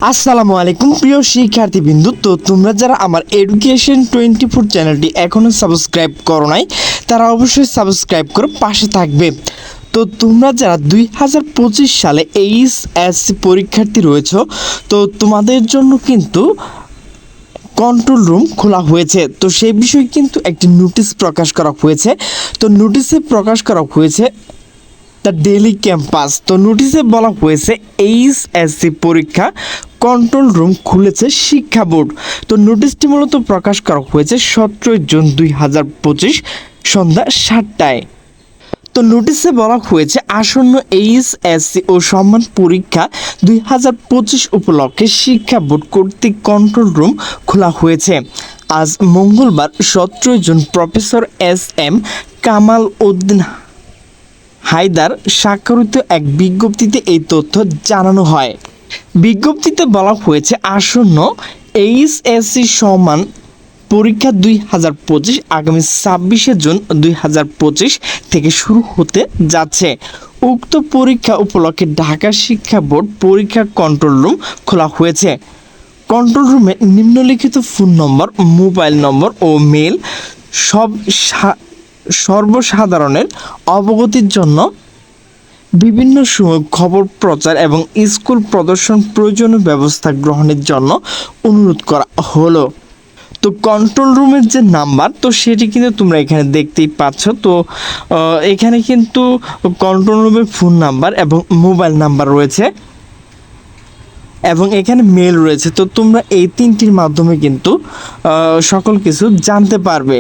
আসসালামু আলাইকুম প্রিয় শিক্ষার্থীবৃন্দু। তো তোমরা যারা আমার এডুকেশন 24 চ্যানেলটি এখনও সাবস্ক্রাইব করো নাই তারা অবশ্যই সাবস্ক্রাইব করে পাশে থাকবে। তো তোমরা যারা 2025 সালে এইচএসসি পরীক্ষার্থী রয়েছ, তো তোমাদের জন্য কিন্তু কন্ট্রোল রুম খোলা হয়েছে। তো সেই বিষয়ে কিন্তু একটি নোটিশ প্রকাশ করা হয়েছে। তো নোটিশে প্রকাশ করা হয়েছে দ্য ডেইলি ক্যাম্পাস। তো নোটিশে বলা হয়েছে এইচএসসি পরীক্ষা কন্ট্রোল রুম খুলেছে শিক্ষা বোর্ড। তো নোটিশটি মূলত প্রকাশ করা হয়েছে 17 জুন 2025 সন্ধ্যা 7টায়। তো নোটিশে বলা হয়েছে আসন্ন এইচএসসি ও সম্মান পরীক্ষা 2025 উপলক্ষে শিক্ষা বোর্ড কর্তৃক কন্ট্রোল রুম খোলা হয়েছে। আজ মঙ্গলবার 17 June professor S M. Kamal Uddin Haider স্বাক্ষরিত এক বিজ্ঞপ্তিতে এই তথ্য জানানো হয়। বিজ্ঞপ্তিতে বলা হয়েছে আসন্ন এইচএসসি সমান পরীক্ষা 2025 আগামী 26 জুন 2025 থেকে শুরু হতে যাচ্ছে। উক্ত পরীক্ষা উপলক্ষে ঢাকা শিক্ষা বোর্ড পরীক্ষা কন্ট্রোল রুম খোলা হয়েছে। কন্ট্রোল রুমে নিম্নলিখিত ফোন নম্বর, মোবাইল নম্বর ও মেল সর্বসাধারণের অবগতির জন্য বিভিন্ন সময় খবর প্রচার এবং স্কুল প্রদর্শন প্রয়োজনীয় ব্যবস্থা গ্রহণের জন্য অনুরোধ করা হলো। তো কন্ট্রোল রুমের যে নাম্বার, তো সেটি কিন্তু তোমরা এখানে দেখতেই পাচ্ছ। তো এখানে কিন্তু কন্ট্রোল রুমের ফোন নাম্বার এবং মোবাইল নাম্বার রয়েছে এবং এখানে মেল রয়েছে। তো তোমরা এই তিনটির মাধ্যমে কিন্তু সকল কিছু জানতে পারবে।